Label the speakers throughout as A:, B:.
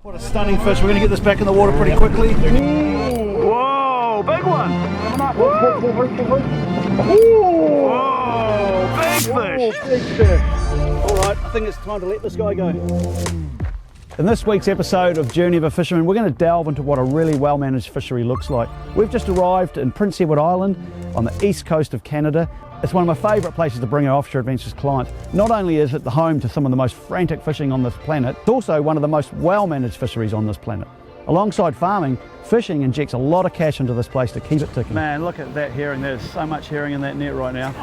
A: What a stunning fish. We're going to get this back in the water pretty quickly. Whoa, big one. Whoa, big fish. Big fish. All right, I think it's time to let this guy go. In this week's episode of Journey of a Fisherman, we're going to delve into what a really well-managed fishery looks like. We've just arrived in Prince Edward Island on the east coast of Canada. It's one of my favourite places to bring our offshore adventures clients. Not only is it the home to some of the most frantic fishing on this planet, it's also one of the most well-managed fisheries on this planet. Alongside farming, fishing injects a lot of cash into this place to keep it ticking. Man, look at that herring. There's so much herring in that net right now.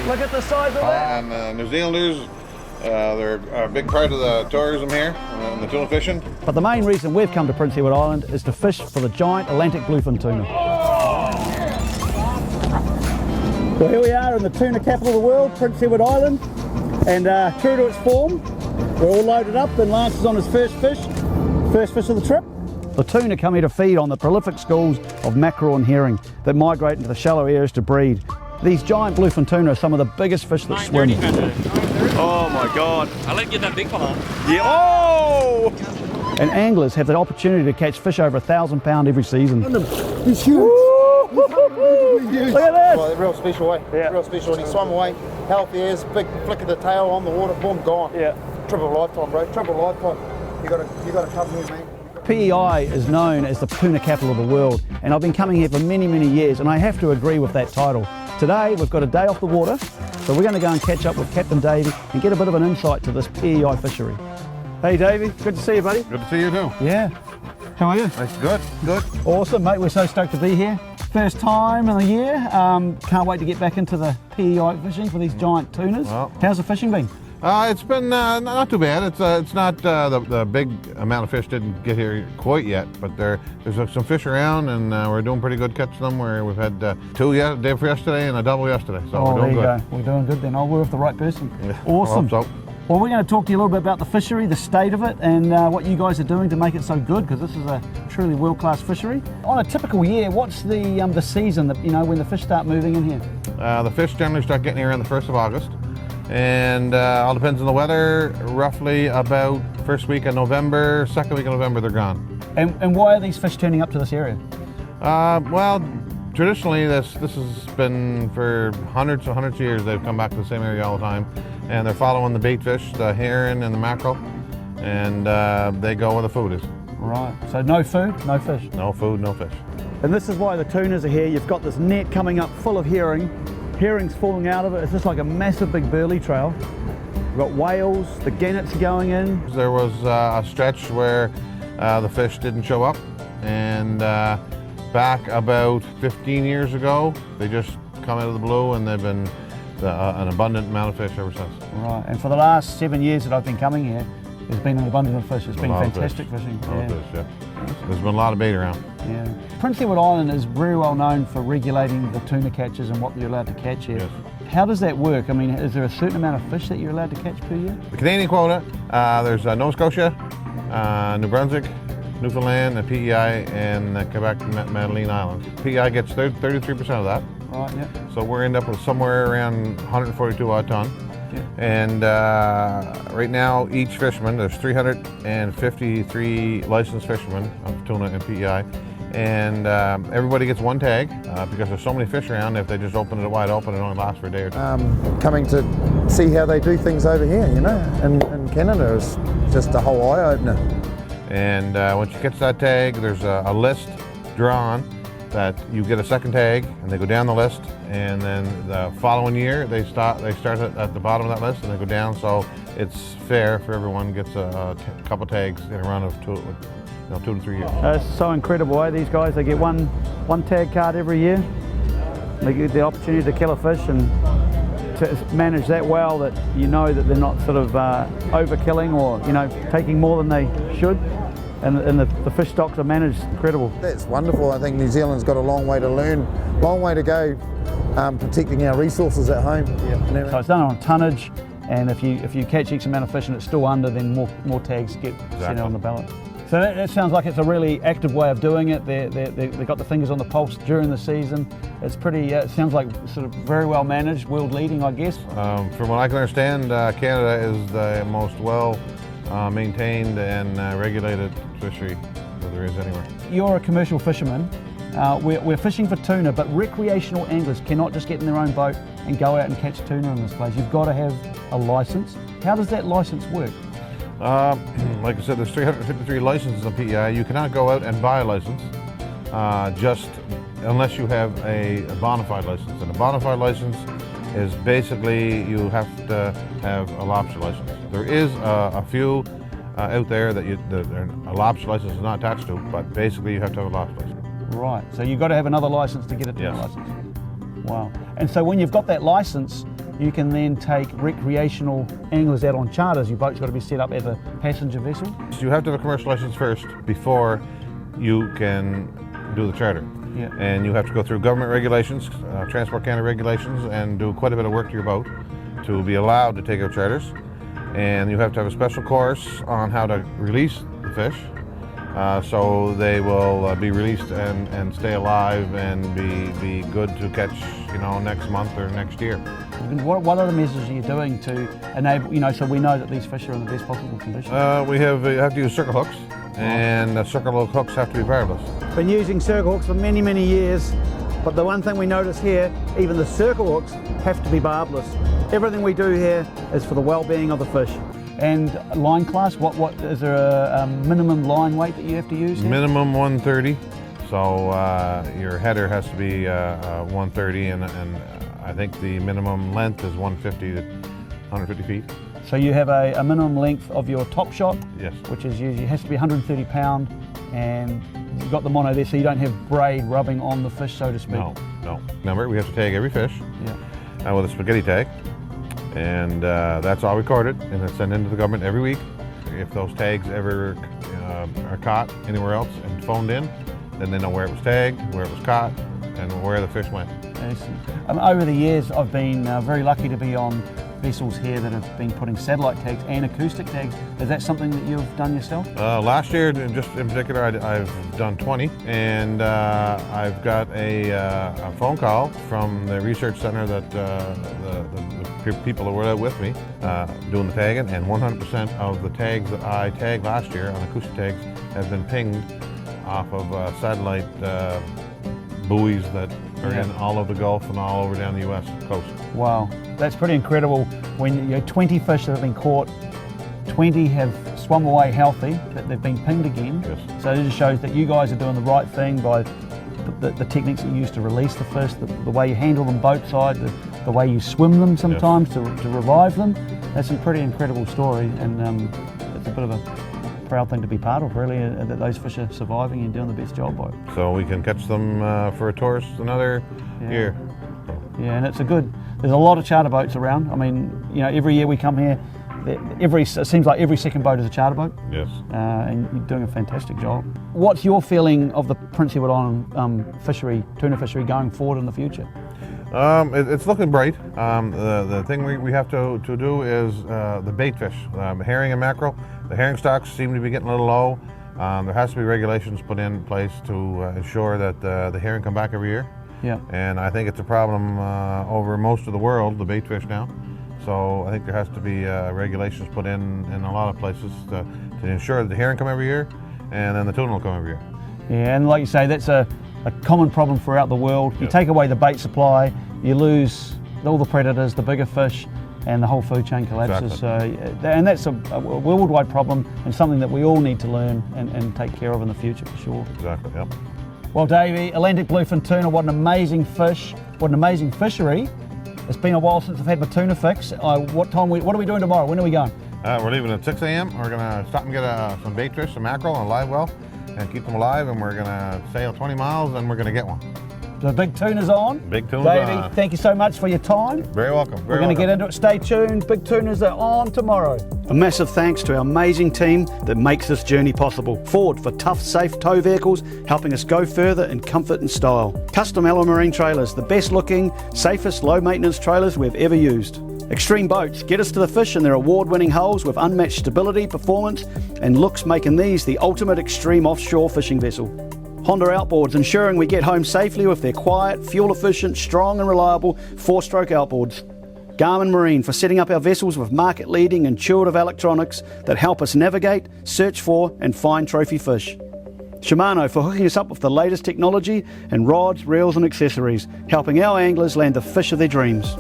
A: Look at the size of that.
B: And New Zealanders, they're a big part of the tourism here, and the tuna fishing.
A: But the main reason we've come to Prince Edward Island is to fish for the giant Atlantic bluefin tuna. Well, here we are in the tuna capital of the world, Prince Edward Island, and true to its form, we're all loaded up and Lance is on his first fish of the trip. The tuna come here to feed on the prolific schools of mackerel and herring that migrate into the shallow areas to breed. These giant bluefin tuna are some of the biggest fish that swim. Oh my God.
C: I'll let you get that big one on.
A: Yeah. Oh! And anglers have the opportunity to catch fish over 1,000 pounds every season.
D: He's huge.
A: Look at this.
D: Well, real special way.
A: Yeah.
D: Real special. And he swam away, healthy as, big flick of the tail on the water, boom, gone.
A: Yeah.
D: Triple lifetime, bro. Triple lifetime. You got to come here, mate.
A: PEI is known as the tuna capital of the world, and I've been coming here for many, many years, and I have to agree with that title. Today we've got a day off the water, so we're going to go and catch up with Captain Davey and get a bit of an insight to this PEI fishery. Hey Davey, good to see you, buddy.
B: Good to see you too.
A: Yeah. How are you?
B: That's good, good.
A: Awesome, mate. We're so stoked to be here. First time in the year. Can't wait to get back into the PEI fishing for these giant tunas.
B: Well,
A: how's the fishing been?
B: It's been not too bad. It's not the big amount of fish didn't get here quite yet, but there's some fish around, and we're doing pretty good catching them. We've had two day before yesterday and a double yesterday, so we're doing good.
A: There you go. We're doing good then. Oh, we're with the right person.
B: Yeah,
A: Awesome.
B: I hope so.
A: Well, we're going to talk to you a little bit about the fishery, the state of it, and what you guys are doing to make it so good, because this is a truly world-class fishery. On a typical year, what's the season that when the fish start moving in here?
B: The fish generally start getting here around the 1st of August. And all depends on the weather. Roughly about first week of November, second week of November, they're gone.
A: And why are these fish turning up to this area?
B: Well, traditionally this has been for hundreds of years. They've come back to the same area all the time, and they're following the bait fish, the herring and the mackerel, and they go where the food is.
A: Right. So no food, no fish.
B: No food, no fish.
A: And this is why the tunas are here. You've got this net coming up full of herring. Herring's falling out of it. It's just like a massive big burley trail. We've got whales, the gannets are going in.
B: There was a stretch where the fish didn't show up, and back about 15 years ago, they just come out of the blue, and they've been an abundant amount of fish ever since.
A: Right, and for the last 7 years that I've been coming here, there's been an abundance of fish. It's been fantastic fishing.
B: Yeah. There's been a lot of bait around.
A: Yeah. Prince Edward Island is very well known for regulating the tuna catches and what you're allowed to catch here.
B: Yes.
A: How does that work? I mean, is there a certain amount of fish that you're allowed to catch per year?
B: The Canadian quota, there's Nova Scotia, New Brunswick, Newfoundland, the PEI, and the Quebec Madeline Islands. PEI gets 33% of that.
A: Right, yeah.
B: So we're end up with somewhere around 142 odd ton.
A: Yeah.
B: And right now, each fisherman, there's 353 licensed fishermen of tuna and PEI, and everybody gets one tag because there's so many fish around. If they just open it wide open, it only lasts for a day or two.
D: Coming to see how they do things over here, in Canada is just a whole eye-opener.
B: And once you catch that tag, there's a list drawn that you get a second tag, and they go down the list, and then the following year they start at the bottom of that list and they go down, so it's fair for everyone gets a couple tags in a run of 2 to 3 years.
A: It's so incredible, These guys, they get one tag card every year. They get the opportunity to kill a fish and to manage that well that that they're not sort of overkilling or taking more than they should. And the fish stocks are managed incredible.
D: That's wonderful. I think New Zealand's got a long way to learn, long way to go protecting our resources at home.
A: Yeah. So it's done on tonnage, and if you catch X amount of fish and it's still under, then more tags get sent out on the ballot. So that sounds like it's a really active way of doing it. They've got the fingers on the pulse during the season. It's pretty, it sounds like sort of very well managed, world leading, I guess.
B: From what I can understand, Canada is the most maintained and regulated fishery that there is anywhere.
A: You're a commercial fisherman. We're fishing for tuna, but recreational anglers cannot just get in their own boat and go out and catch tuna in this place. You've got to have a license. How does that license work?
B: Like I said, there's 353 licenses on PEI. You cannot go out and buy a license just unless you have a bona fide license. And a bona fide license is basically you have to have a lobster license. There is a few out there that a lobster license is not attached to, but basically you have to have a lobster license.
A: Right, so you've got to have another license to get a tuna
B: Yes.
A: license. Wow. And so when you've got that license, you can then take recreational anglers out on charters. Your boat's got to be set up as a passenger vessel.
B: So you have to have a commercial license first before you can do the charter.
A: Yeah.
B: And you have to go through government regulations, Transport Canada regulations, and do quite a bit of work to your boat to be allowed to take out charters. And you have to have a special course on how to release the fish, so they will be released and stay alive and be good to catch, next month or next year.
A: And what other measures are you doing to enable, so we know that these fish are in the best possible condition?
B: We have to use circle hooks, and the circle hooks have to be barbless.
A: Been using circle hooks for many, many years, but the one thing we notice here, even the circle hooks have to be barbless. Everything we do here is for the well-being of the fish. And line class, what is there a minimum line weight that you have to use here?
B: Minimum 130, so your header has to be 130, and I think the minimum length is 150 to 150 feet.
A: So you have a minimum length of your top shot,
B: Yes.
A: which is usually has to be 130 pound, and you've got the mono there, so you don't have braid rubbing on the fish, so to speak.
B: No. Remember, we have to tag every fish with a spaghetti tag, and that's all recorded, and it's sent into the government every week. If those tags ever are caught anywhere else and phoned in, then they know where it was tagged, where it was caught, and where the fish went.
A: Over the years, I've been very lucky to be on vessels here that have been putting satellite tags and acoustic tags. Is that something that you've done yourself?
B: Last year, just in particular, I've done 20, and I've got a phone call from the research center that the people that were there with me doing the tagging, and 100% of the tags that I tagged last year on acoustic tags have been pinged off of satellite buoys that are in all over the Gulf and all over down the U.S. coast.
A: Wow, that's pretty incredible. When 20 fish that have been caught, 20 have swum away healthy, that they've been pinged again.
B: Yes.
A: So it just shows that you guys are doing the right thing by the techniques that you use to release the fish, the way you handle them boat side, the way you swim them sometimes to revive them. That's a pretty incredible story, and it's a bit of a proud thing to be part of, really, that those fish are surviving and doing the best job by it.
B: So we can catch them for a tourist another year.
A: Yeah, and there's a lot of charter boats around. I mean, every year we come here, it seems like every second boat is a charter boat.
B: Yes.
A: And you're doing a fantastic job. What's your feeling of the Prince Edward Island fishery, tuna fishery, going forward in the future?
B: It's looking bright. The thing we have to do is the bait fish, herring and mackerel. The herring stocks seem to be getting a little low. There has to be regulations put in place to ensure that the herring come back every year.
A: Yeah.
B: And I think it's a problem over most of the world, the bait fish now. So I think there has to be regulations put in a lot of places to ensure that the herring come every year, and then the tuna will come every year.
A: Yeah, and like you say, that's a common problem throughout the world. You take away the bait supply, you lose all the predators, the bigger fish, and the whole food chain collapses.
B: Exactly.
A: So, and that's a worldwide problem, and something that we all need to learn and take care of in the future for sure.
B: Exactly, yep.
A: Well, Davey, Atlantic bluefin tuna, what an amazing fish, what an amazing fishery. It's been a while since I've had my tuna fix. What are we doing tomorrow? When are we going?
B: We're leaving at 6 a.m. We're gonna stop and get some bait fish, some mackerel and a live well, and keep them alive, and we're gonna sail 20 miles, and we're gonna get one.
A: The big tuna's on.
B: Big tuna's
A: Davey,
B: on.
A: thank you so much for your time.
B: Very welcome.
A: We're going to get into it. Stay tuned. Big tunas are on tomorrow. A massive thanks to our amazing team that makes this journey possible. Ford for tough, safe tow vehicles, helping us go further in comfort and style. Custom Alloy Marine trailers, the best looking, safest, low maintenance trailers we've ever used. Extreme Boats, get us to the fish in their award-winning hulls with unmatched stability, performance and looks, making these the ultimate extreme offshore fishing vessel. Honda Outboards, ensuring we get home safely with their quiet, fuel-efficient, strong and reliable 4-stroke outboards. Garmin Marine for setting up our vessels with market-leading intuitive electronics that help us navigate, search for and find trophy fish. Shimano for hooking us up with the latest technology and rods, reels and accessories, helping our anglers land the fish of their dreams.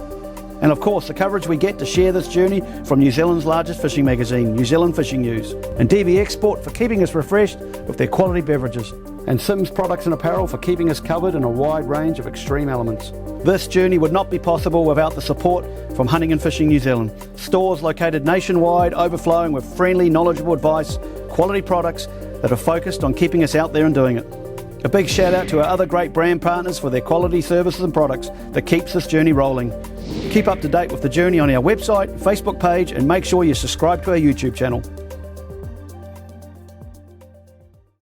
A: And of course, the coverage we get to share this journey from New Zealand's largest fishing magazine, New Zealand Fishing News. And DB Export for keeping us refreshed with their quality beverages. And Sims Products and Apparel for keeping us covered in a wide range of extreme elements. This journey would not be possible without the support from Hunting and Fishing New Zealand. Stores located nationwide, overflowing with friendly, knowledgeable advice, quality products that are focused on keeping us out there and doing it. A big shout out to our other great brand partners for their quality services and products that keeps this journey rolling. Keep up to date with the journey on our website, Facebook page, and make sure you subscribe to our YouTube channel.